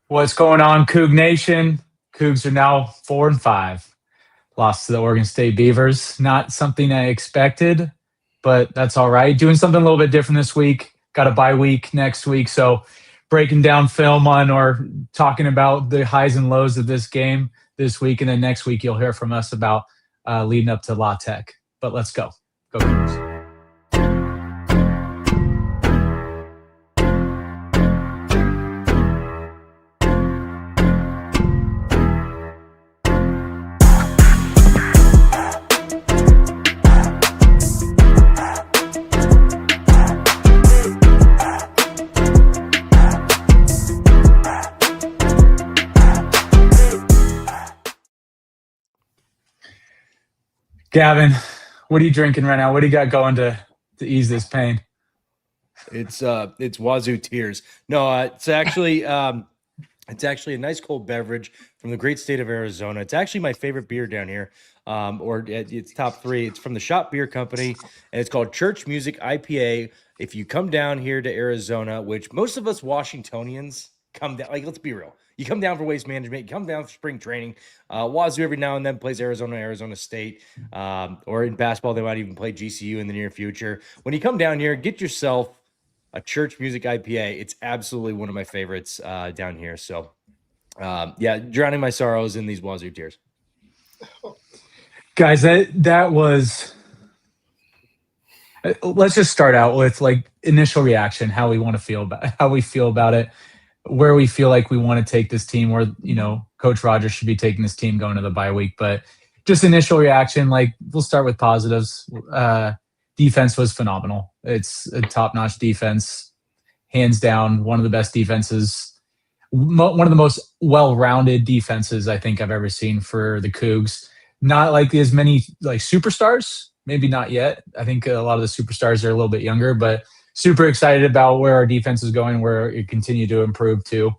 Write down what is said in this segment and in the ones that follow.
What's going on, Coug Nation? Cougs are now 4-5. Lost to the Oregon State Beavers. Not something I expected, but that's all right. Doing something a little bit different this week. Got a bye week next week, so breaking down film on or talking about the highs and lows of this game this week, and then next week you'll hear from us about leading up to La Tech. But let's go. Go Cougs. Gavin, what are you drinking right now? What do you got going to ease this pain? It's Wazoo Tears. No, it's actually a nice cold beverage from the great state of Arizona. It's actually my favorite beer down here, or it's top 3. It's from the Shop Beer Company, and it's called Church Music IPA. If you come down here to Arizona, which most of us Washingtonians come down, like, let's be real. You come down for waste management, you come down for spring training. Wazoo every now and then plays Arizona State, or in basketball, they might even play GCU in the near future. When you come down here, get yourself a Church Music IPA. It's absolutely one of my favorites down here. So, drowning my sorrows in these Wazoo tears. Guys, that was. Let's just start out with like initial reaction, how we feel about it, where we feel like we want to take this team, where Coach Rogers should be taking this team going to the bye week. But just initial reaction, like we'll start with positives. Defense was phenomenal. It's a top-notch defense, hands down, one of the best defenses, one of the most well-rounded defenses I think I've ever seen for the Cougs. Not like as many like superstars, maybe not yet. I think a lot of the superstars are a little bit younger, but super excited about where our defense is going, where it continue to improve too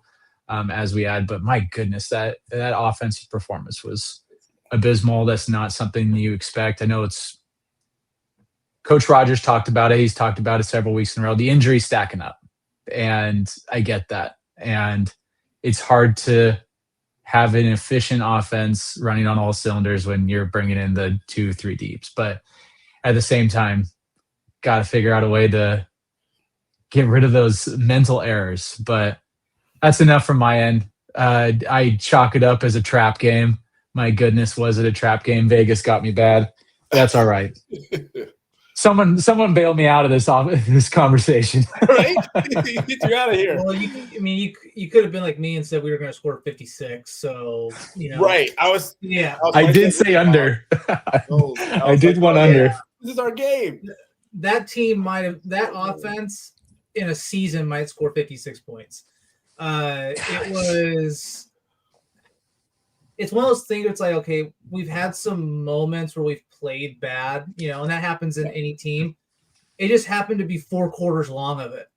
as we add. But my goodness, that offensive performance was abysmal. That's not something you expect. I know it's Coach Rogers talked about it. He's talked about it several weeks in a row. The injuries stacking up, and I get that. And it's hard to have an efficient offense running on all cylinders when you're bringing in the 2-3 deeps. But at the same time, got to figure out a way to get rid of those mental errors. But that's enough from my end. I chalk it up as a trap game. My goodness, was it a trap game? Vegas got me bad. That's all right. Someone bailed me out of this conversation. Right? Get you out of here. Well, you could have been like me and said we were going to score 56. So right. I did say under. I did one under. Yeah, this is our game. That team that offense in a season might score 56 points. It's one of those things. It's like, okay, we've had some moments where we've played bad, and that happens in any team. It just happened to be 4 quarters long of it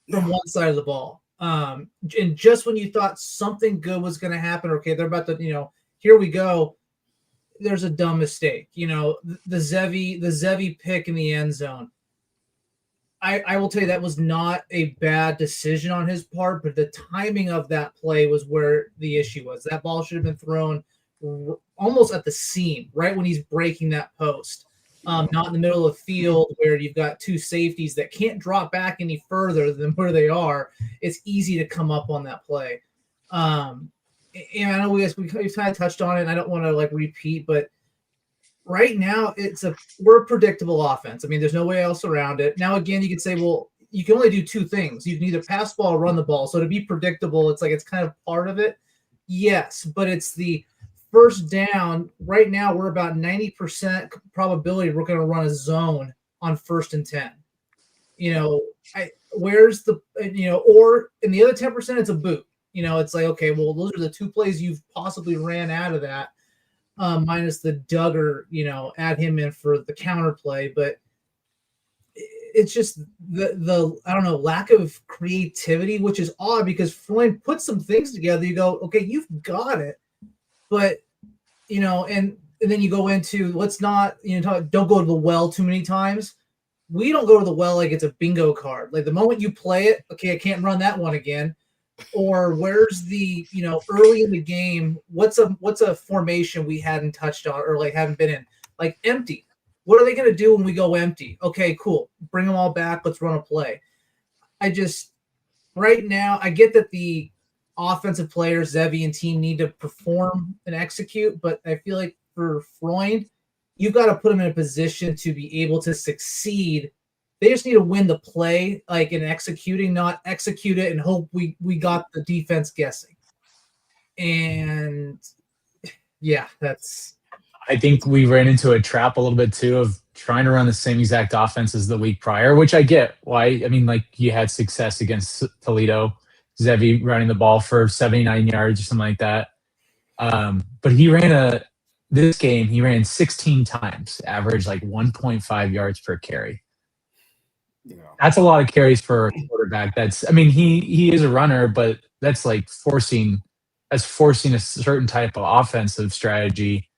from one side of the ball. And just when you thought something good was going to happen, okay, they're about to, here we go. There's a dumb mistake. The Zevi pick in the end zone. I will tell you that was not a bad decision on his part, but the timing of that play was where the issue was. That ball should have been thrown almost at the seam, right when he's breaking that post, not in the middle of the field where you've got 2 safeties that can't drop back any further than where they are. It's easy to come up on that play. And I know we've kind of touched on it, and I don't want to repeat, but right now we're a predictable offense. I mean, there's no way else around it. Now, again, you could say, well, you can only do 2 things. You can either pass the ball or run the ball. So to be predictable, it's kind of part of it. Yes, but it's the first down. Right now, we're about 90% probability we're going to run a zone on 1st and 10. Where's the, or in the other 10%, it's a boot. It's like, okay, well, those are the 2 plays you've possibly ran out of that. Minus the Duggar, add him in for the counter play, but it's just the I don't know, lack of creativity, which is odd because Freund put some things together. You go, okay, you've got it, but and then you go into let's not don't go to the well too many times. We don't go to the well like it's a bingo card. Like the moment you play it, okay, I can't run that one again. Or where's the, early in the game, what's a formation we hadn't touched on or like haven't been in? Like empty. What are they going to do when we go empty? Okay, cool. Bring them all back. Let's run a play. Right now, I get that the offensive players, Zevi and team, need to perform and execute, but I feel like for Freund, you've got to put them in a position to be able to succeed. They just need to win the play, like in executing, not execute it and hope we got the defense guessing. And yeah, I think we ran into a trap a little bit too of trying to run the same exact offense as the week prior, which I get why. I mean, like you had success against Toledo, Zevi running the ball for 79 yards or something like that. But this game, he ran 16 times, average like 1.5 yards per carry. That's a lot of carries for a quarterback. He is a runner, but that's like forcing a certain type of offensive strategy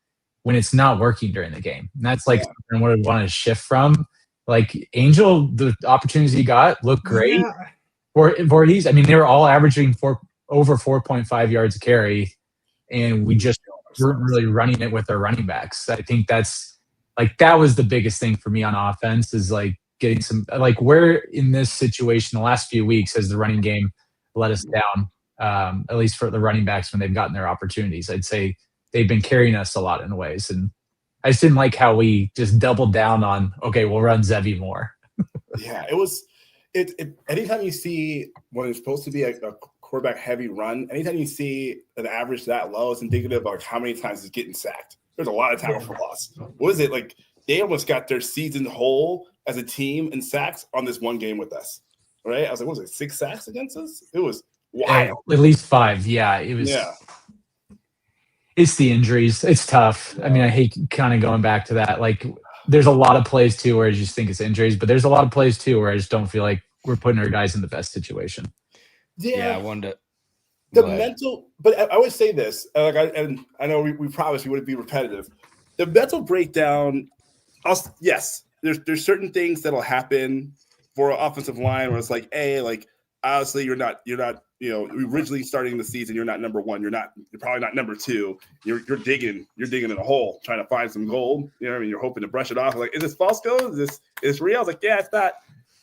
when it's not working during the game. And that's like something what I want to shift from. Like Angel, the opportunities he got looked great. Voorhees, they were all averaging over 4.5 yards a carry, and we just weren't really running it with our running backs. I think that was the biggest thing for me on offense is like getting some, like where in this situation the last few weeks has the running game let us down, at least for the running backs when they've gotten their opportunities. I'd say they've been carrying us a lot in ways. And I just didn't like how we just doubled down on, okay, we'll run Zevi more. Yeah, it was anytime you see when it's supposed to be a quarterback heavy run, anytime you see an average that low, it's indicative of how many times it's getting sacked. There's a lot of tackle for loss. What is it? Like they almost got their season whole as a team in sacks on this one game with us. Right? I was like, what was it, 6 sacks against us? It was wild. At least 5. Yeah. It was It's the injuries. It's tough. I hate kind of going back to that. Like there's a lot of plays too where I just think it's injuries, but there's a lot of plays too where I just don't feel like we're putting our guys in the best situation. Yeah, I wanted to mental, but I would say this, I know we promised we wouldn't be repetitive. The mental breakdown, yes, there's certain things that'll happen for an offensive line where it's like, hey, like obviously you're not originally starting the season, you're not number 1, you're probably not number 2. You're digging in a hole trying to find some gold. You're hoping to brush it off. Like, is this false gold? Is this real? I was like, yeah, it's not.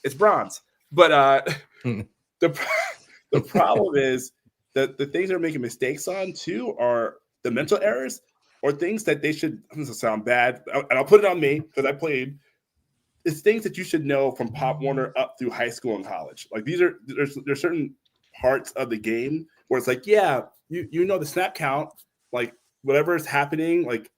It's bronze. But the problem is that the things they're making mistakes on too are the mental errors or things that they should. This will sound bad, and I'll put it on me because I played. It's things that you should know from Pop Warner up through high school and college. Like there's certain parts of the game where it's like, yeah, you know the snap count, like whatever is happening, like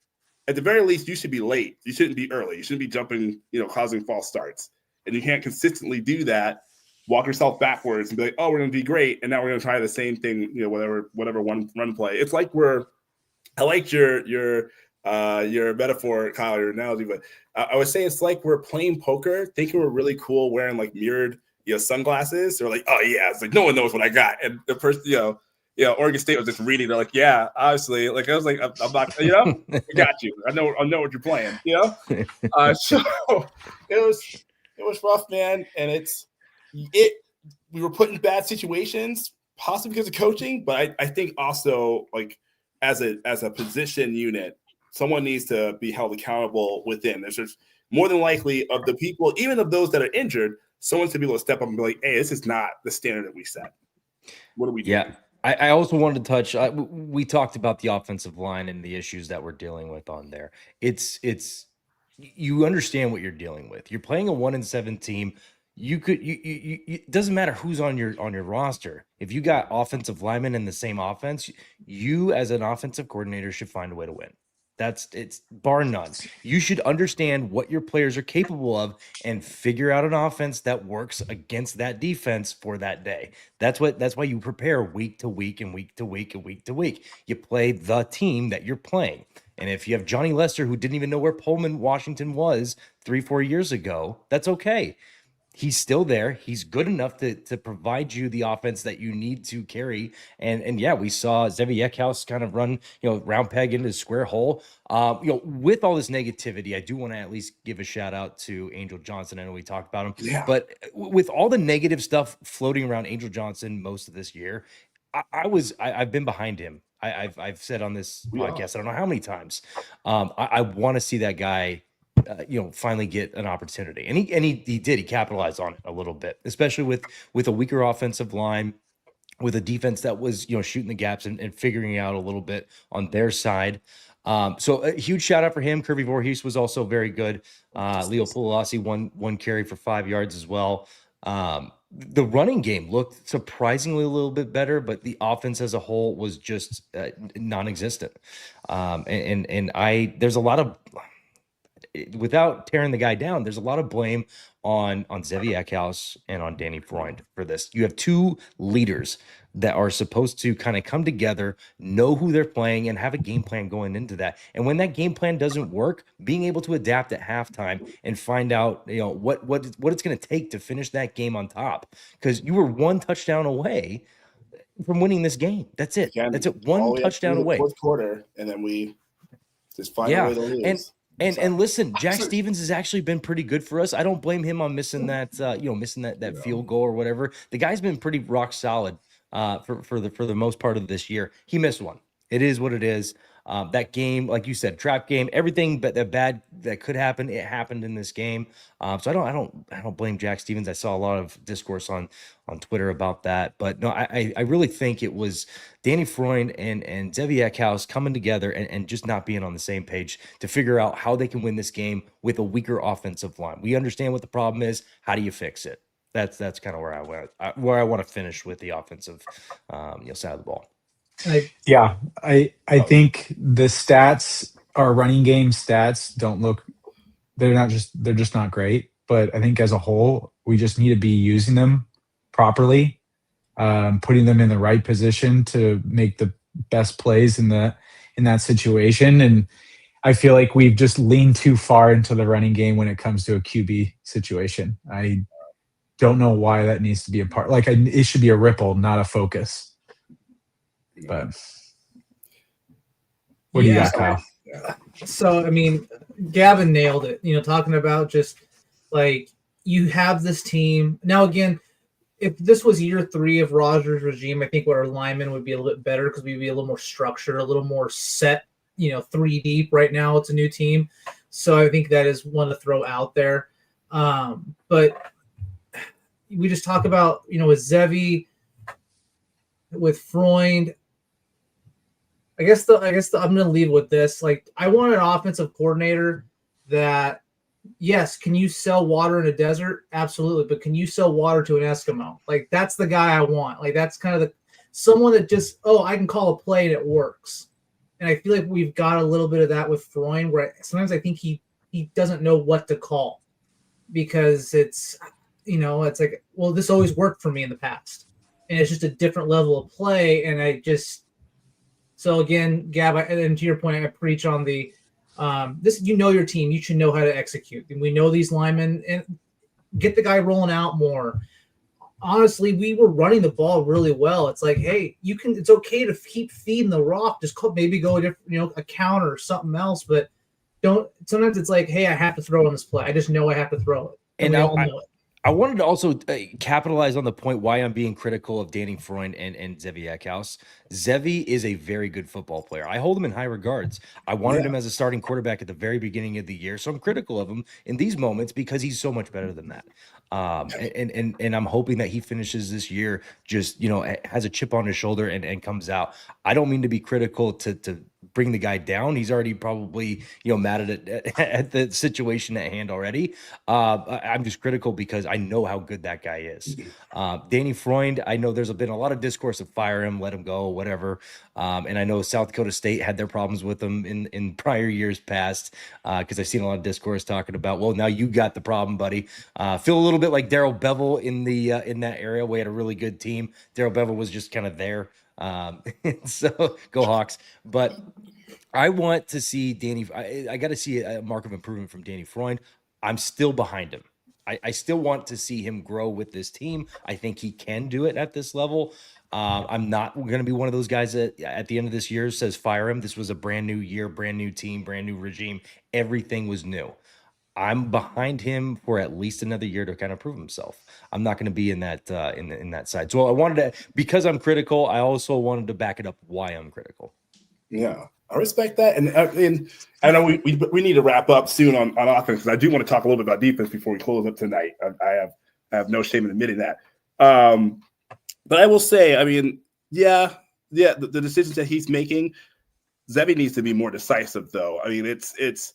at the very least you should be late. You shouldn't be early. You shouldn't be jumping, causing false starts. And you can't consistently do that. Walk yourself backwards and be like, oh, we're going to be great. And now we're going to try the same thing, whatever one run play. It's like I liked your metaphor, Kyle, your analogy, but I would say it's like we're playing poker, thinking we're really cool, wearing like mirrored, sunglasses. They're like, oh yeah, it's like no one knows what I got. And the person, Oregon State was just reading. They're like, yeah, obviously. Like I was like, I'm not, I got you. I know what you're playing. So it was rough, man, and we were put in bad situations, possibly because of coaching, but I think also like as a position unit, someone needs to be held accountable within. There's just more than likely of the people, even of those that are injured, someone's to be able to step up and be like, hey, this is not the standard that we set. What do we do? Yeah. I also wanted to touch, we talked about the offensive line and the issues that we're dealing with on there. You understand what you're dealing with. You're playing a 1-7 team. It doesn't matter who's on your roster. If you got offensive linemen in the same offense, you as an offensive coordinator should find a way to win. It's bar none. You should understand what your players are capable of and figure out an offense that works against that defense for that day. That's why you prepare week to week and week to week and week to week. You play the team that you're playing. And if you have Johnny Lester, who didn't even know where Pullman, Washington was 3-4 years ago, that's okay. he's still there. He's good enough to provide you the offense that you need to carry. And yeah, we saw Zevi Eckhouse kind of run, round peg into the square hole. With all this negativity, I do want to at least give a shout out to Angel Johnson. I know we talked about him, Yeah. but with all the negative stuff floating around Angel Johnson most of this year, I've been behind him. I've said on this podcast, I don't know how many times, I want to see that guy finally get an opportunity. And he did. He capitalized on it a little bit, especially with a weaker offensive line, with a defense that was, shooting the gaps and figuring out a little bit on their side. So a huge shout out for him. Kirby Voorhees was also very good. Leo Palouse, one carry for 5 yards as well. The running game looked surprisingly a little bit better, but the offense as a whole was just non-existent. There's a lot of, without tearing the guy down, there's a lot of blame on Zevi Eckhouse and on Danny Freund for this. You have two leaders that are supposed to kind of come together, know who they're playing, and have a game plan going into that. And when that game plan doesn't work, being able to adapt at halftime and find out, what it's going to take to finish that game on top. Because you were one touchdown away from winning this game. That's it. That's it. One touchdown away. Fourth quarter, and then we just find a way to lose. And listen, Jack Stevens has actually been pretty good for us. I don't blame him on missing that, that field goal or whatever. The guy's been pretty rock solid for the most part of this year. He missed one. It is what it is. That game, like you said, trap game, everything but the bad that could happen, it happened in this game. So I don't blame Jack Stevens. I saw a lot of discourse on Twitter about that, but no, I really think it was Danny Freund and Zevi Eckhouse coming together and just not being on the same page to figure out how they can win this game with a weaker offensive line. We understand what the problem is. How do you fix it? That's kind of where I want to finish with the offensive side of the ball. I think the stats, our running game stats, don't look. They're just not great. But I think as a whole, we just need to be using them properly, putting them in the right position to make the best plays in that situation. And I feel like we've just leaned too far into the running game when it comes to a QB situation. I don't know why that needs to be a part. It should be a ripple, not a focus. But what do you got, Kyle? So, I mean, Gavin nailed it. Talking about just like you have this team. Now, again, if this was year 3 of Rodgers' regime, I think our linemen would be a little bit better because we'd be a little more structured, a little more set, 3 deep. Right now, it's a new team. So I think that is one to throw out there. But we just talk about, with Zevi, with Freund. I guess I'm going to leave with this. Like, I want an offensive coordinator that, yes, can you sell water in a desert? Absolutely. But can you sell water to an Eskimo? Like, that's the guy I want. Like, that's kind of someone that just, I can call a play and it works. And I feel like we've got a little bit of that with Freund, where sometimes I think he doesn't know what to call because it's, it's like, well, this always worked for me in the past. And it's just a different level of play. And so again, Gab, and to your point, I preach on the this. Your team, you should know how to execute. And we know these linemen, and get the guy rolling out more. Honestly, we were running the ball really well. It's like, hey, it's okay to keep feeding the rock. Just maybe go a different, a counter or something else, but don't. Sometimes it's like, hey, I have to throw on this play. I just know I have to throw it, and we all know it. I wanted to also capitalize on the point why I'm being critical of Danny Freund and Zevi Eckhouse. Zevi is a very good football player. I hold him in high regards. I wanted him as a starting quarterback at the very beginning of the year, so I'm critical of him in these moments because he's so much better than that. And I'm hoping that he finishes this year just, has a chip on his shoulder and comes out. I don't mean to be critical to bring the guy down. He's already probably, mad at the situation at hand already. I'm just critical because I know how good that guy is. Danny Freund, I know there's been a lot of discourse of fire him, let him go, whatever. And I know South Dakota State had their problems with him in prior years past because I've seen a lot of discourse talking about, well, now you got the problem, buddy. Feel a little bit like Darrell Bevel in that area. We had a really good team. Darrell Bevel was just kind of there. So go Hawks. But I want to see Danny. I got to see a mark of improvement from Danny Freund. I'm still behind him. I still want to see him grow with this team. I think he can do it at this level. I'm not going to be one of those guys that at the end of this year says fire him. This was a brand new year, brand new team, brand new regime. Everything was new. I'm behind him for at least another year to kind of prove himself. I'm not going to be in that in that side. So I wanted to, because I'm critical, I also wanted to back it up why I'm critical. Yeah, I respect that, and I know we need to wrap up soon on offense, because I do want to talk a little bit about defense before we close up tonight. I have no shame in admitting that. But I will say, I mean, the decisions that he's making, Zevi needs to be more decisive, though. I mean, it's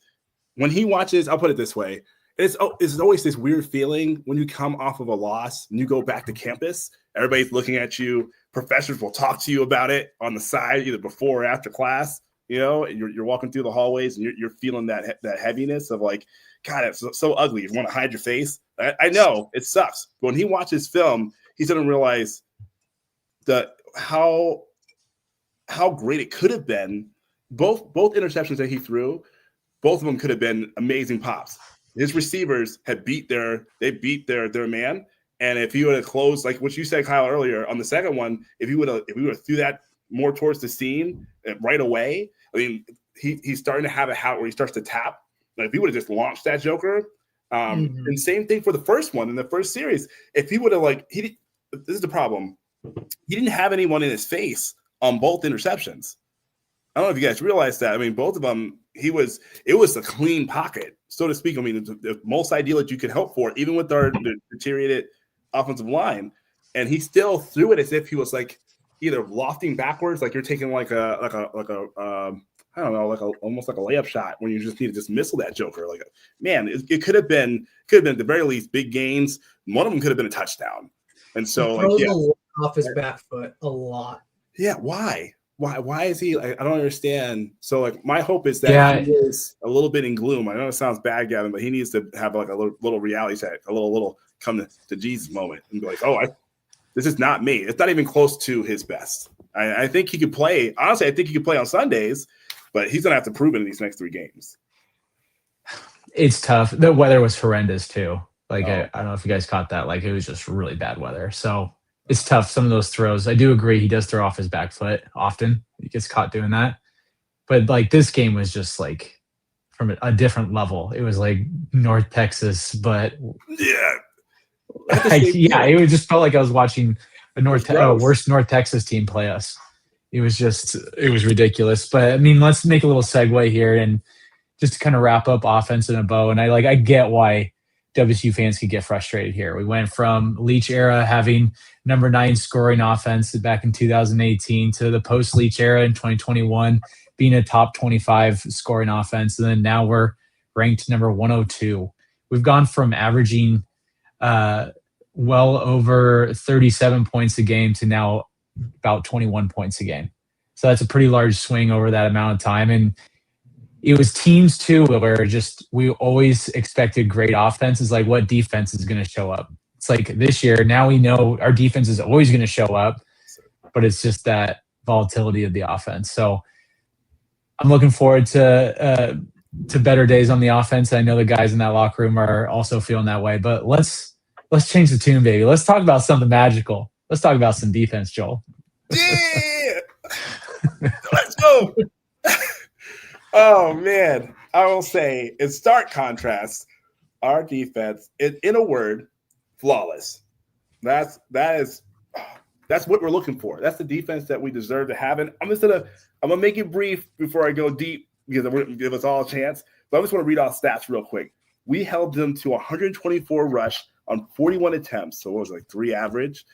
when he watches. I'll put it this way: it's always this weird feeling when you come off of a loss and you go back to campus. Everybody's looking at you. Professors will talk to you about it on the side, either before or after class. You know, you're walking through the hallways and you're feeling that heaviness of like, God, it's so ugly. You want to hide your face. I know it sucks. But when he watches film, he's going to realize how great it could have been. Both interceptions that he threw, both of them could have been amazing pops. His receivers had beat their man. And if he would have closed, like what you said, Kyle, earlier on the second one, if we would have threw that more towards the seam right away, I mean, he's starting to have a hat where he starts to tap. Like if he would have just launched that joker, and same thing for the first one in the first series. If he would have this is the problem. He didn't have anyone in his face on both interceptions. I don't know if you guys realize that. I mean, both of them, it was a clean pocket, so to speak. I mean, the most ideal that you could hope for, even with our deteriorated offensive line, and he still threw it as if he was like either lofting backwards, like you're taking like a I don't know, almost like a layup shot when you just need to just missile that joker. Like, man, it could have been at the very least big gains. One of them could have been a touchdown, and so he throws off his back foot a lot. Yeah, why? Why is he? I don't understand. So like, my hope is that he is a little bit in gloom. I know it sounds bad, Gavin, but he needs to have like a little reality check, a little come to Jesus moment, and be like, oh, this is not me. It's not even close to his best. I think he could play. Honestly, I think he could play on Sundays, but he's gonna have to prove it in these next 3 games. It's tough. The weather was horrendous too. Like I don't know if you guys caught that. Like it was just really bad weather. So it's tough. Some of those throws, I do agree. He does throw off his back foot often. He gets caught doing that. But like this game was just like from a different level. It was like North Texas, but it just felt like I was watching a worst North Texas team play us. It was ridiculous. But I mean, let's make a little segue here and just to kind of wrap up offense in a bow. And I get why WSU fans could get frustrated here. We went from Leach era having number 9 scoring offense back in 2018 to the post Leach era in 2021 being a top 25 scoring offense. And then now we're ranked number 102. We've gone from averaging well over 37 points a game to now about 21 points a game. So that's a pretty large swing over that amount of time. And it was teams too where just we always expected great offenses, like what defense is going to show up. It's like this year, now we know our defense is always going to show up, but it's just that volatility of the offense. So I'm looking forward to better days on the offense. I know the guys in that locker room are also feeling that way, but let's change the tune, baby. Let's talk about something magical. Let's talk about some defense, Joel. Yeah, let's go. Oh man, I will say in stark contrast, our defense, in a word, flawless. That's what we're looking for. That's the defense that we deserve to have. And I'm gonna make it brief before I go deep because I'm gonna give us all a chance. But I just want to read off stats real quick. We held them to 124 rush on 41 attempts, so what was it, like 3 average.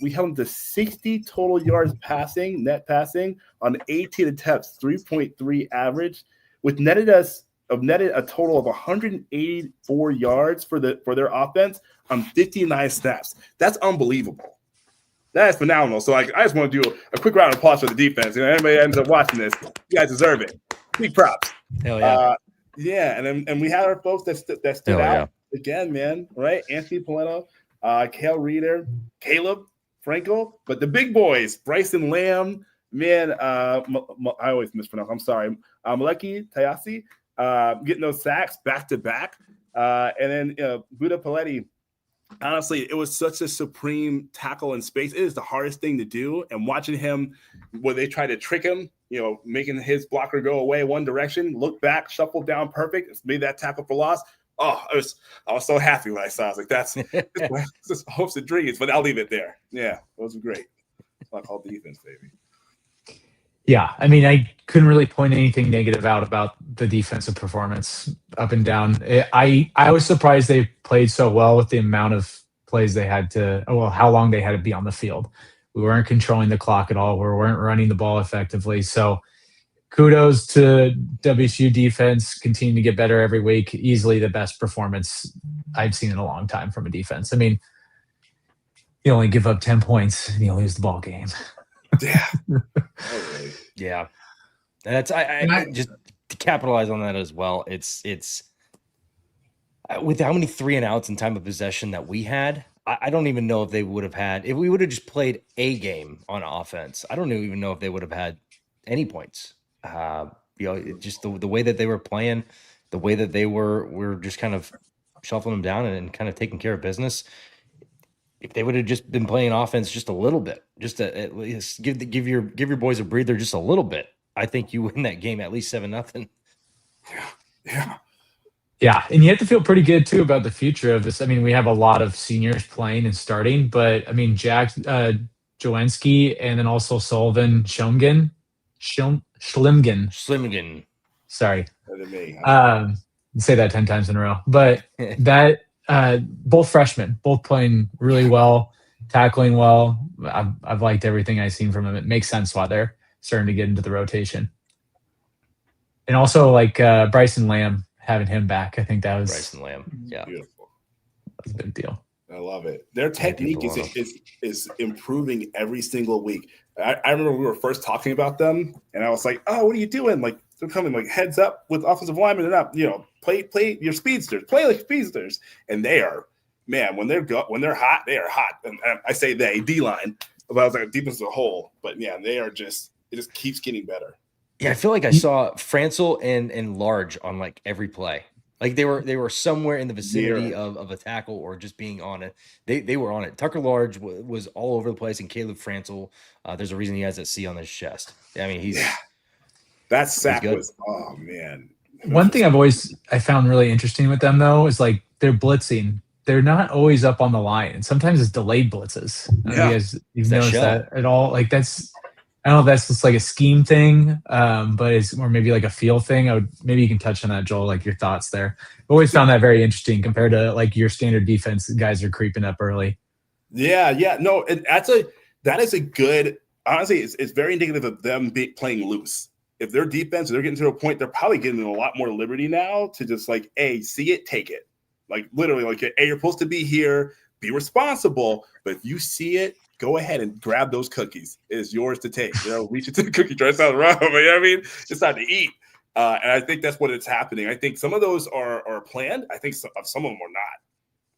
We held them to 60 total yards passing, net passing on 18 attempts, 3.3 average, which netted a total of 184 yards for their offense on 59 snaps. That's unbelievable. That is phenomenal. So I just want to do a quick round of applause for the defense. You know, anybody ends up watching this, you guys deserve it. Big props. Hell yeah. Yeah, and we had our folks that stood out again, man. Right, Anthony Polino, Kale Reeder, Caleb Frankel, but the big boys, Bryson Lamb, man. I always mispronounce. I'm sorry, Maleki Tayasi, getting those sacks back to back. And then Buda Paletti, honestly, it was such a supreme tackle in space. It is the hardest thing to do. And watching him, where they try to trick him, making his blocker go away one direction, look back, shuffle down perfect, made that tackle for loss. Oh, I was so happy when I saw it. I was like, that's just hopes and dreams, but I'll leave it there. Yeah, those were great. Like all defense, baby. Yeah, I mean, I couldn't really point anything negative out about the defensive performance up and down. I was surprised they played so well with the amount of plays they had how long they had to be on the field. We weren't controlling the clock at all. We weren't running the ball effectively. So kudos to WSU defense, continuing to get better every week. Easily the best performance I've seen in a long time from a defense. I mean, you only give up 10 points and you lose the ball game. Yeah. Yeah. That's I just to capitalize on that as well. It's with how many 3 and outs in time of possession that we had, I don't even know if they would have had, if we would have just played a game on offense, I don't even know if they would have had any points. Just the way that they were playing, the way that they were just kind of shuffling them down and kind of taking care of business. If they would have just been playing offense just a little bit, just to at least give your boys a breather just a little bit, I think you win that game at least 7-0. Yeah, and you have to feel pretty good too about the future of this. I mean, we have a lot of seniors playing and starting, but I mean, Jack Jowenski and then also Sullivan Schlimgen. Sorry, say that 10 times in a row. But that both freshmen, both playing really well, tackling well. I've liked everything I've seen from them. It makes sense why they're starting to get into the rotation. And also like Bryson Lamb, having him back, I think that was Bryson Lamb. Yeah, beautiful. That was a big deal. I love it. Their technique is improving every single week. I remember we were first talking about them, and I was like, "Oh, what are you doing? Like they're coming like heads up with offensive linemen. They're not, play your speedsters, play like speedsters." And they are, man, when they're hot, they are hot. And I say they D-line, but I was like defense as a whole. But yeah, it just keeps getting better. Yeah, I feel like I saw Franzel and Large on like every play. Like they were somewhere in the vicinity of a tackle or just being on it. They were on it. Tucker Large was all over the place, and Caleb Franzel, there's a reason he has that C on his chest. I mean, that sack was, oh man. One thing I found really interesting with them though is like they're blitzing. They're not always up on the line, and sometimes it's delayed blitzes. You've noticed that at all? Like I don't know if that's just like a scheme thing, but it's or maybe like a feel thing. Maybe you can touch on that, Joel, like your thoughts there. I've always found that very interesting compared to like your standard defense. Guys are creeping up early. Yeah. No, that is a good, honestly, it's very indicative of them playing loose. If their defense, they're getting to a point, they're probably getting a lot more liberty now to just like, hey, see it, take it. Like literally like, hey, you're supposed to be here, be responsible. But if you see it, go ahead and grab those cookies. It is yours to take. Reach into the cookie jar. It sounds wrong, but you know what I mean? It's time to eat. And I think that's what is happening. I think some of those are planned. I think some of them are not.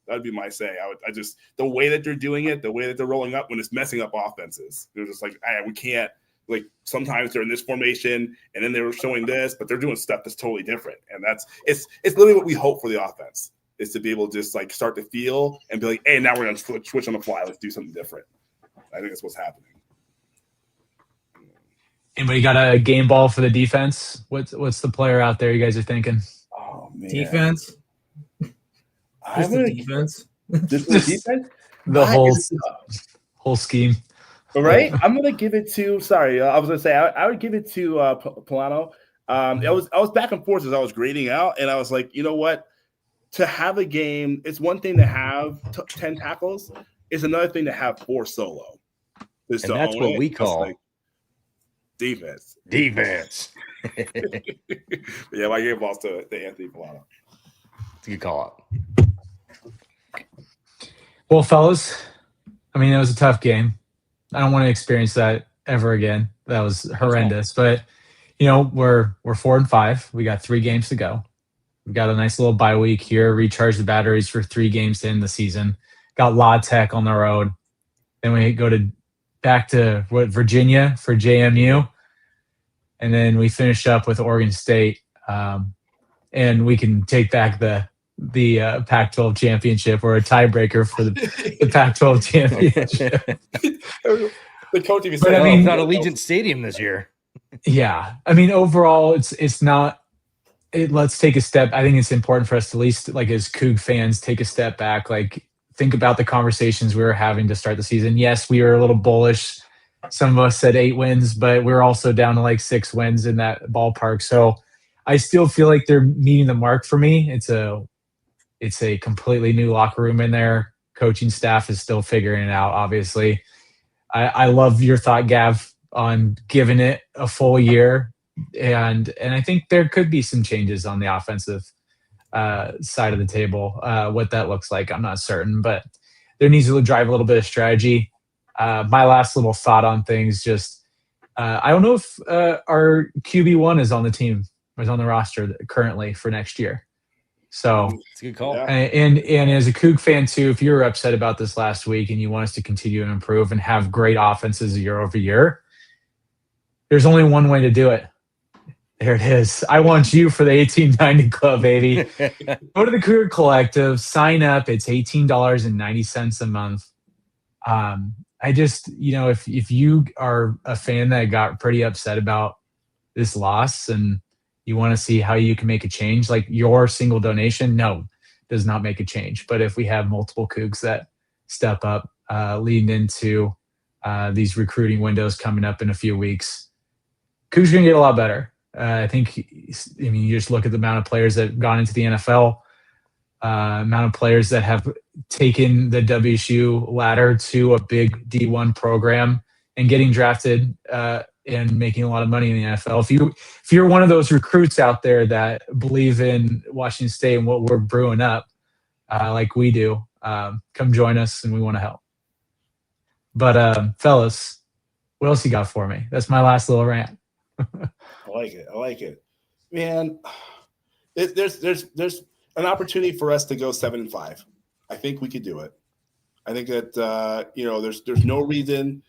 That'd be my say. I just the way that they're doing it, the way that they're rolling up when it's messing up offenses. They're just like, we can't. Like sometimes they're in this formation and then they were showing this, but they're doing stuff that's totally different. And it's literally what we hope for the offense is to be able to just like start to feel and be like, hey, now we're going to switch on the fly. Let's do something different. I think that's what's happening. Anybody got a game ball for the defense? What's the player out there you guys are thinking? Oh man, defense. Just the defense. Just the defense. The whole scheme. All right, I'm gonna give it to. Sorry, I was gonna say I would give it to Palouse. I was back and forth as I was grading out, and I was like, you know what? To have a game, it's one thing to have 10 tackles. It's another thing to have 4 solo. And that's what we call defense. Defense. Yeah, my game balls to Anthony Palouse. It's a good call out. Well, fellas, I mean, it was a tough game. I don't want to experience that ever again. That was horrendous. But we're 4-5. We got 3 games to go. We've got a nice little bye week here. Recharge the batteries for 3 games to end the season. Got La Tech on the road. Then we go back to Virginia for JMU. And then we finish up with Oregon State. And we can take back the the Pac-12 championship or a tiebreaker for the Pac-12 championship. The coach even But said, I mean, it's not Allegiant Stadium this year. Yeah, I mean, overall, it's not. Let's take a step. I think it's important for us to at least, like as Coug fans, take a step back. Like think about the conversations we were having to start the season. Yes, we were a little bullish. Some of us said 8 wins, but we're also down to like 6 wins in that ballpark. So I still feel like they're meeting the mark for me. It's a completely new locker room in there. Coaching staff is still figuring it out. Obviously, I love your thought, Gav, on giving it a full year. And I think there could be some changes on the offensive side of the table. What that looks like, I'm not certain, but there needs to drive a little bit of strategy. My last little thought on things, just I don't know if our QB1 is on the team, or is on the roster currently for next year. So it's a good call. And as a Coug fan too, if you're upset about this last week and you want us to continue to improve and have great offenses year over year, there's only one way to do it. There it is. I want you for the 1890 Club, baby. Go to the Cougar Collective, sign up. It's $18.90 a month. I just, if you are a fan that got pretty upset about this loss and you want to see how you can make a change, like your single donation, does not make a change. But if we have multiple Cougs that step up, leading into these recruiting windows coming up in a few weeks, Cougs are going to get a lot better. I think, you just look at the amount of players that have gone into the NFL, amount of players that have taken the WSU ladder to a big D1 program and getting drafted and making a lot of money in the NFL. If you're one of those recruits out there that believe in Washington State and what we're brewing up, like we do, come join us and we want to help. But fellas, what else you got for me? That's my last little rant. I like it, man. There's an opportunity for us to go 7-5. I think we could do it. I think that there's no reason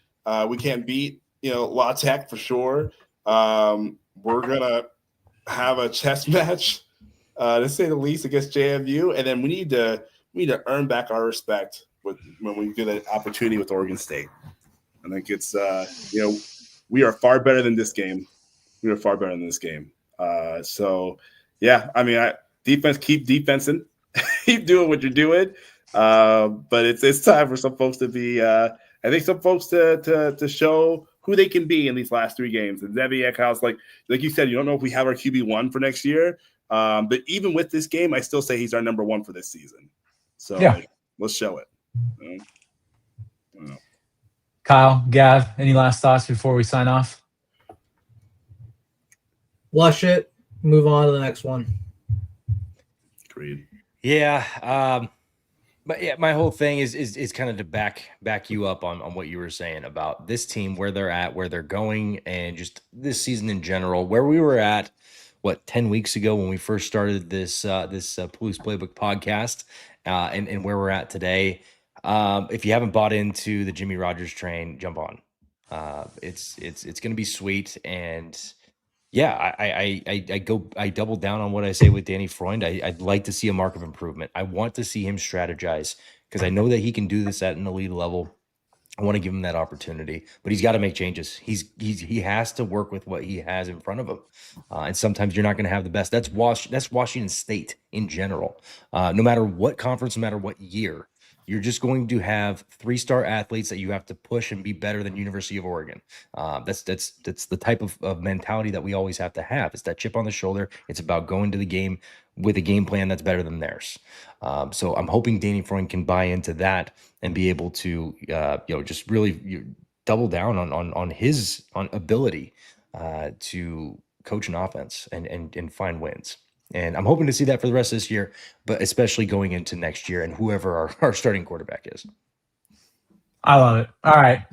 we can't beat La Tech for sure. We're gonna have a chess match, to say the least, against JMU, and then we need to earn back our respect when we get an opportunity with Oregon State. I think it's we are far better than this game. We are far better than this game. So yeah, I mean, defense, keep defensing, keep doing what you're doing. But it's time for some folks to be. I think some folks to show who they can be in these last 3 games. And Zevi Eckhouse, like you said, you don't know if we have our QB1 for next year. But even with this game, I still say he's our number 1 for this season. So yeah, let's show it. Kyle, Gav, any last thoughts before we sign off? Flush it. Move on to the next one. Agreed. Yeah. But yeah, my whole thing is kind of to back you up on what you were saying about this team, where they're at, where they're going, and just this season in general, where we were at, 10 weeks ago when we first started this Palouse Playbook podcast, and where we're at today. If you haven't bought into the Jimmy Rogers train, jump on. It's going to be sweet. And yeah, I double down on what I say with Danny Freund. I'd like to see a mark of improvement. I want to see him strategize because I know that he can do this at an elite level. I want to give him that opportunity, but he's got to make changes. He has to work with what he has in front of him. And sometimes you're not going to have the best. That's Washington State in general. No matter what conference, no matter what year, you're just going to have 3-star athletes that you have to push and be better than University of Oregon. That's the type of mentality that we always have to have. It's that chip on the shoulder. It's about going to the game with a game plan that's better than theirs. So I'm hoping Danny Freund can buy into that and be able to, just really double down on his ability to coach an offense and find wins. And I'm hoping to see that for the rest of this year, but especially going into next year and whoever our starting quarterback is. I love it. All right.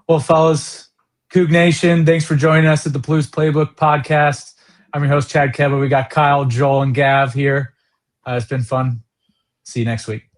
Well, fellas, Coug Nation, thanks for joining us at the Palouse Playbook podcast. I'm your host, Chad Keba. We got Kyle, Joel, and Gav here. It's been fun. See you next week.